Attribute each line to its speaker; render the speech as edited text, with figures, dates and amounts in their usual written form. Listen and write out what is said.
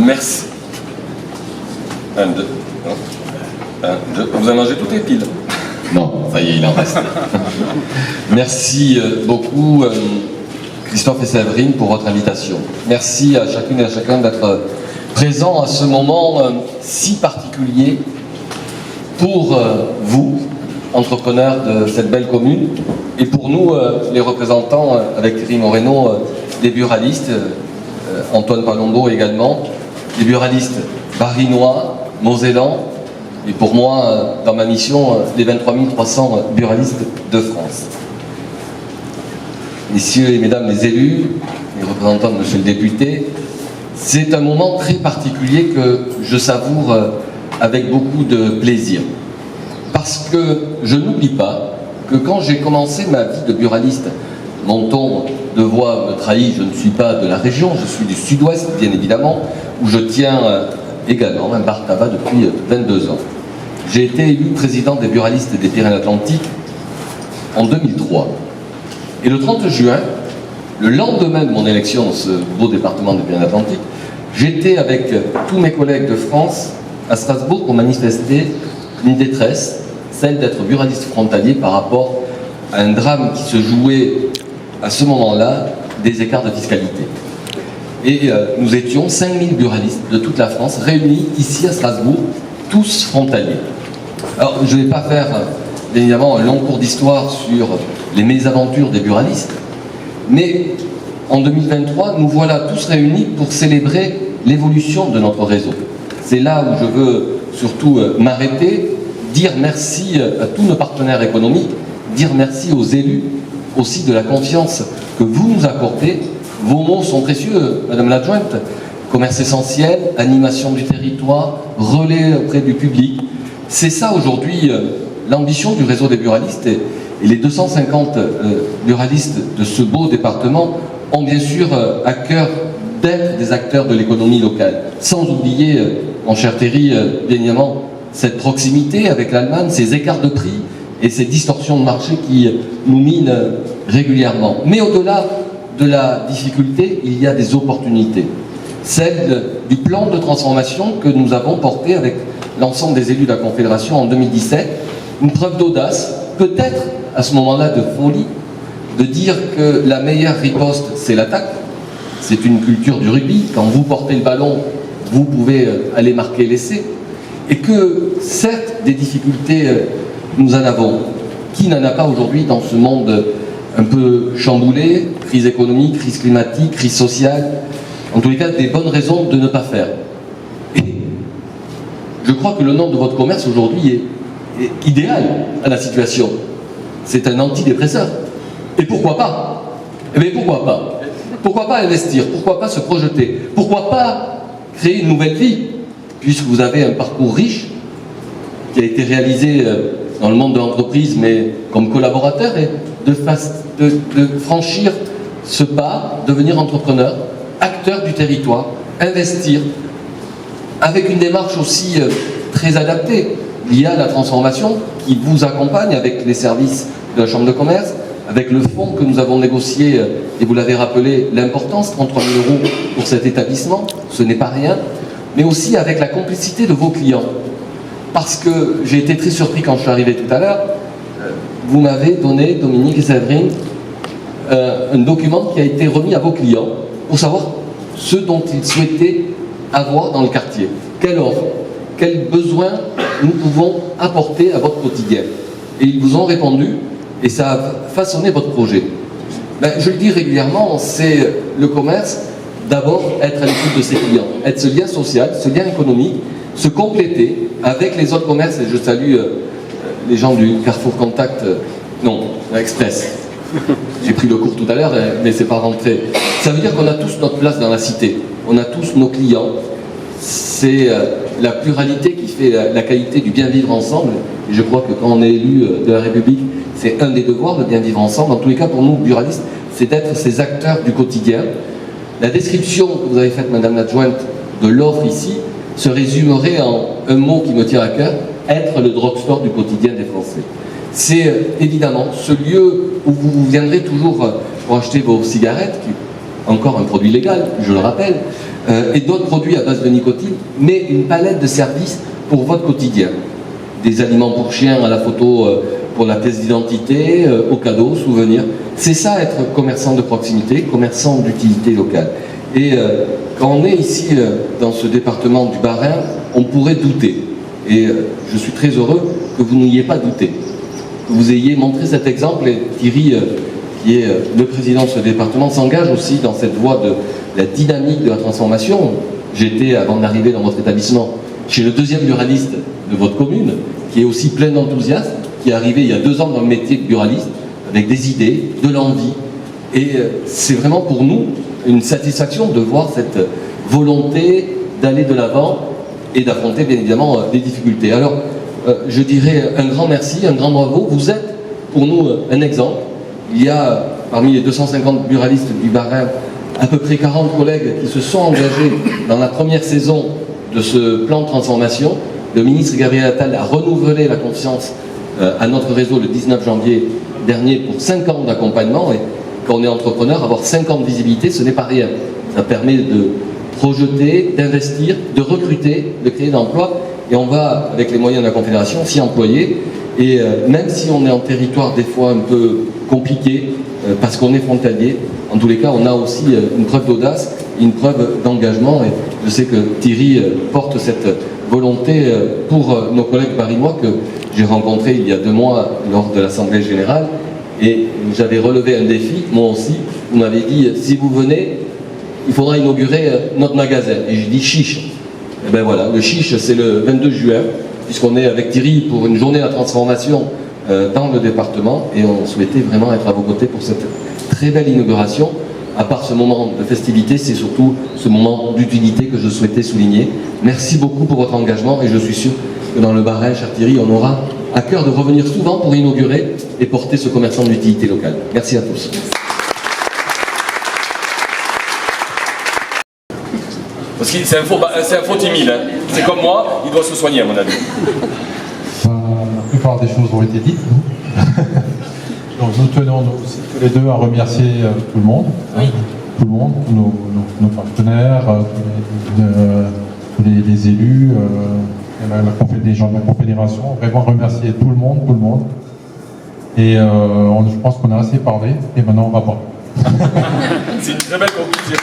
Speaker 1: Merci. Un, deux. Un, deux. Vous avez mangé toutes les piles?
Speaker 2: Non, ça y est, il en reste. Merci beaucoup, Christophe et Séverine, pour votre invitation. Merci à chacune et à chacun d'être présent à ce moment si particulier pour vous, entrepreneurs de cette belle commune, et pour nous, les représentants, avec Thierry Moreno, des buralistes, Antoine Palombo également, des buralistes barinois, mosellans, et pour moi, dans ma mission, les 23 300 buralistes de France. Messieurs et mesdames les élus, les représentants de monsieur le député, c'est un moment très particulier que je savoure avec beaucoup de plaisir. Parce que je n'oublie pas que quand j'ai commencé ma vie de buraliste, mon ton de voix me trahit, je ne suis pas de la région, je suis du sud-ouest, bien évidemment, où je tiens également un bar tabac depuis 22 ans. J'ai été élu président des buralistes des Pyrénées-Atlantiques en 2003. Et le 30 juin, le lendemain de mon élection dans ce beau département des Pyrénées-Atlantiques, j'étais avec tous mes collègues de France à Strasbourg pour manifester une détresse, celle d'être buraliste frontalier par rapport à un drame qui se jouait à ce moment-là, des écarts de fiscalité. Et nous étions 5000 buralistes de toute la France réunis ici à Strasbourg, tous frontaliers. Alors, je ne vais pas faire, bien évidemment, un long cours d'histoire sur les mésaventures des buralistes, mais en 2023, nous voilà tous réunis pour célébrer l'évolution de notre réseau. C'est là où je veux surtout m'arrêter, dire merci à tous nos partenaires économiques, dire merci aux élus aussi de la confiance que vous nous accordez. Vos mots sont précieux, Madame l'adjointe. Commerce essentiel, animation du territoire, relais auprès du public. C'est ça aujourd'hui l'ambition du réseau des buralistes, et les 250 buralistes de ce beau département ont bien sûr à cœur d'être des acteurs de l'économie locale. Sans oublier, mon cher Thierry, bien évidemment, cette proximité avec l'Allemagne, ces écarts de prix et ces distorsions de marché qui nous minent régulièrement. Mais au-delà de la difficulté, il y a des opportunités. Celle du plan de transformation que nous avons porté avec l'ensemble des élus de la Confédération en 2017, une preuve d'audace, peut-être à ce moment-là de folie, de dire que la meilleure riposte, c'est l'attaque. C'est une culture du rugby. Quand vous portez le ballon, vous pouvez aller marquer l'essai. Et que, certes, des difficultés, nous en avons. Qui n'en a pas aujourd'hui dans ce monde un peu chamboulé, crise économique, crise climatique, crise sociale, en tous les cas, des bonnes raisons de ne pas faire. Et je crois que le nom de votre commerce aujourd'hui est idéal à la situation. C'est un antidépresseur. Et pourquoi pas? Eh bien, pourquoi pas? Pourquoi pas investir? Pourquoi pas se projeter? Pourquoi pas créer une nouvelle vie? Puisque vous avez un parcours riche qui a été réalisé dans le monde de l'entreprise, mais comme collaborateur, et de franchir ce pas, devenir entrepreneur, acteur du territoire, investir, avec une démarche aussi très adaptée. Il y a la transformation qui vous accompagne avec les services de la Chambre de commerce, avec le fonds que nous avons négocié, et vous l'avez rappelé, l'importance, 33 000 € pour cet établissement, ce n'est pas rien, mais aussi avec la complicité de vos clients. Parce que j'ai été très surpris quand je suis arrivé tout à l'heure, vous m'avez donné, Dominique et Séverine, un document qui a été remis à vos clients pour savoir ce dont ils souhaitaient avoir dans le quartier. Quelle offre, quels besoins nous pouvons apporter à votre quotidien. Et ils vous ont répondu, et ça a façonné votre projet. Ben, je le dis régulièrement, c'est le commerce, d'abord être à l'écoute de ses clients, être ce lien social, ce lien économique, se compléter avec les autres commerces, et je salue les gens du Carrefour Contact, non, Express. J'ai pris le cours tout à l'heure, mais c'est pas rentré. Ça veut dire qu'on a tous notre place dans la cité, on a tous nos clients. C'est la pluralité qui fait la qualité du bien vivre ensemble. Et je crois que quand on est élu de la République, c'est un des devoirs, le bien vivre ensemble. En tous les cas, pour nous, buralistes, c'est d'être ces acteurs du quotidien. La description que vous avez faite, Madame l'adjointe, de l'offre ici, se résumerait en un mot qui me tient à cœur, être le drugstore du quotidien des Français. C'est évidemment ce lieu où vous viendrez toujours pour acheter vos cigarettes, qui est encore un produit légal, je le rappelle, et d'autres produits à base de nicotine, mais une palette de services pour votre quotidien. Des aliments pour chiens à la photo pour la pièce d'identité, aux cadeaux, souvenirs. C'est ça être commerçant de proximité, commerçant d'utilité locale. Et quand on est ici dans ce département du Bas-Rhin, on pourrait douter. Et je suis très heureux que vous n'ayez pas douté, que vous ayez montré cet exemple. Et Thierry, qui est le président de ce département, s'engage aussi dans cette voie de la dynamique de la transformation. J'étais, avant d'arriver dans votre établissement, chez le deuxième buraliste de votre commune, qui est aussi plein d'enthousiasme, qui est arrivé il y a 2 ans dans le métier de buraliste, avec des idées, de l'envie. Et c'est vraiment pour nous une satisfaction de voir cette volonté d'aller de l'avant et d'affronter bien évidemment des difficultés. Alors, je dirais un grand merci, un grand bravo. Vous êtes pour nous un exemple. Il y a parmi les 250 buralistes du Bas-Rhin à peu près 40 collègues qui se sont engagés dans la première saison de ce plan de transformation. Le ministre Gabriel Attal a renouvelé la confiance à notre réseau le 19 janvier dernier pour 5 ans d'accompagnement. Et quand on est entrepreneur, avoir 5 ans de visibilité, ce n'est pas rien. Ça permet de projeter, d'investir, de recruter, de créer d'emplois. Et on va, avec les moyens de la Confédération, s'y employer. Et même si on est en territoire des fois un peu compliqué, parce qu'on est frontalier, en tous les cas, on a aussi une preuve d'audace, une preuve d'engagement. Et je sais que Thierry porte cette volonté pour nos collègues barinois que j'ai rencontrés il y a 2 mois lors de l'Assemblée Générale. Et j'avais relevé un défi, moi aussi. Vous m'avez dit, si vous venez, il faudra inaugurer notre magasin. Et j'ai dit chiche. Et ben voilà, le chiche, c'est le 22 juin, puisqu'on est avec Thierry pour une journée à transformation dans le département. Et on souhaitait vraiment être à vos côtés pour cette très belle inauguration. À part ce moment de festivité, c'est surtout ce moment d'utilité que je souhaitais souligner. Merci beaucoup pour votre engagement et je suis sûr que dans le Bas-Rhin, cher Thierry, on aura à cœur de revenir souvent pour inaugurer et porter ce commerçant d'utilité locale. Merci à tous.
Speaker 1: Parce que c'est un faux timide. Hein. C'est comme moi, il doit se soigner à mon avis.
Speaker 3: La plupart des choses ont été dites. Donc nous tenons aussi tous les deux à remercier tout le monde. Oui. Tout le monde, nos partenaires, tous les élus, les gens de la Confédération. Vraiment remercier tout le monde. Et je pense qu'on a assez parlé. Et maintenant on va boire.
Speaker 1: C'est une très belle conclusion.